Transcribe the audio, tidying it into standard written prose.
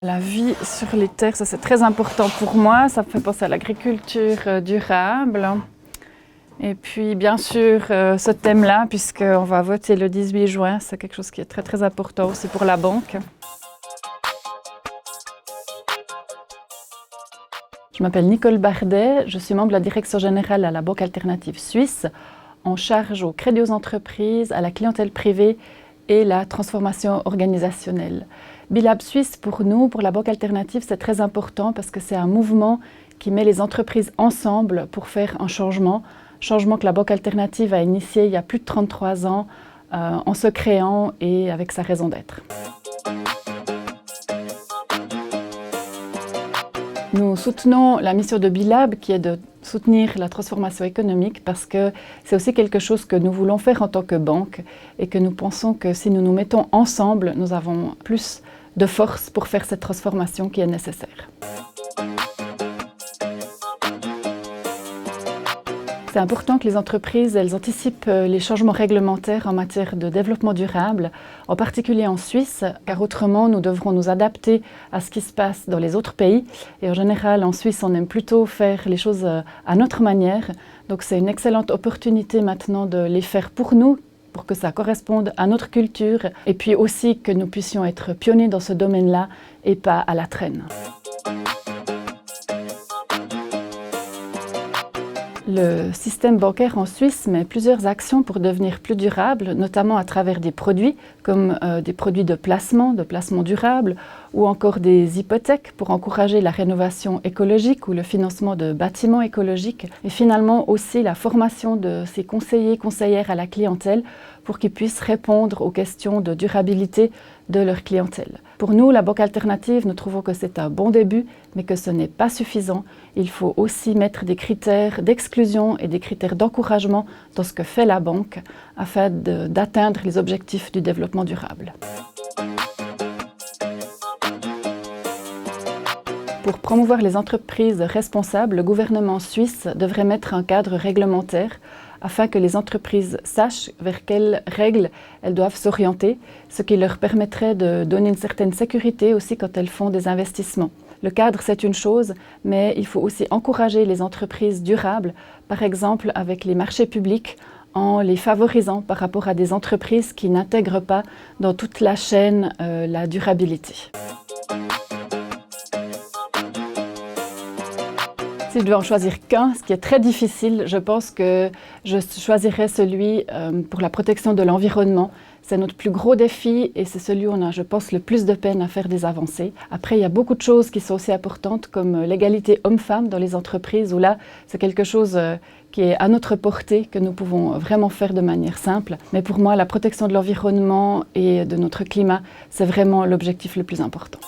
La vie sur les terres, ça c'est très important pour moi. Ça me fait penser à l'agriculture durable. Et puis bien sûr ce thème-là, puisqu'on va voter le 18 juin, c'est quelque chose qui est très très important aussi pour la banque. Je m'appelle Nicole Bardet, je suis membre de la direction générale à la Banque Alternative Suisse, en charge au crédit aux entreprises, à la clientèle privée et la transformation organisationnelle. Bilab Suisse, pour nous, pour la Banque Alternative, c'est très important parce que c'est un mouvement qui met les entreprises ensemble pour faire un changement que la Banque Alternative a initié il y a plus de 33 ans en se créant et avec sa raison d'être. Nous soutenons la mission de Bilab qui est de soutenir la transformation économique parce que c'est aussi quelque chose que nous voulons faire en tant que banque et que nous pensons que si nous nous mettons ensemble, nous avons plus de force pour faire cette transformation qui est nécessaire. C'est important que les entreprises elles anticipent les changements réglementaires en matière de développement durable, en particulier en Suisse, car autrement nous devrons nous adapter à ce qui se passe dans les autres pays. Et en général, en Suisse, on aime plutôt faire les choses à notre manière. Donc c'est une excellente opportunité maintenant de les faire pour nous, pour que ça corresponde à notre culture, et puis aussi que nous puissions être pionniers dans ce domaine-là et pas à la traîne. Le système bancaire en Suisse met plusieurs actions pour devenir plus durable, notamment à travers des produits comme des produits de placement durable ou encore des hypothèques pour encourager la rénovation écologique ou le financement de bâtiments écologiques et finalement aussi la formation de ces conseillers, conseillères à la clientèle pour qu'ils puissent répondre aux questions de durabilité de leur clientèle. Pour nous, la Banque Alternative, nous trouvons que c'est un bon début, mais que ce n'est pas suffisant. Il faut aussi mettre des critères d'exclusion et des critères d'encouragement dans ce que fait la banque afin d'atteindre les objectifs du développement durable. Pour promouvoir les entreprises responsables, le gouvernement suisse devrait mettre un cadre réglementaire afin que les entreprises sachent vers quelles règles elles doivent s'orienter, ce qui leur permettrait de donner une certaine sécurité aussi quand elles font des investissements. Le cadre, c'est une chose, mais il faut aussi encourager les entreprises durables, par exemple avec les marchés publics, en les favorisant par rapport à des entreprises qui n'intègrent pas dans toute la chaîne la durabilité. Si je devais en choisir qu'un, ce qui est très difficile, je pense que je choisirais celui pour la protection de l'environnement. C'est notre plus gros défi et c'est celui où on a, je pense, le plus de peine à faire des avancées. Après, il y a beaucoup de choses qui sont aussi importantes comme l'égalité homme-femme dans les entreprises où là, c'est quelque chose qui est à notre portée, que nous pouvons vraiment faire de manière simple. Mais pour moi, la protection de l'environnement et de notre climat, c'est vraiment l'objectif le plus important.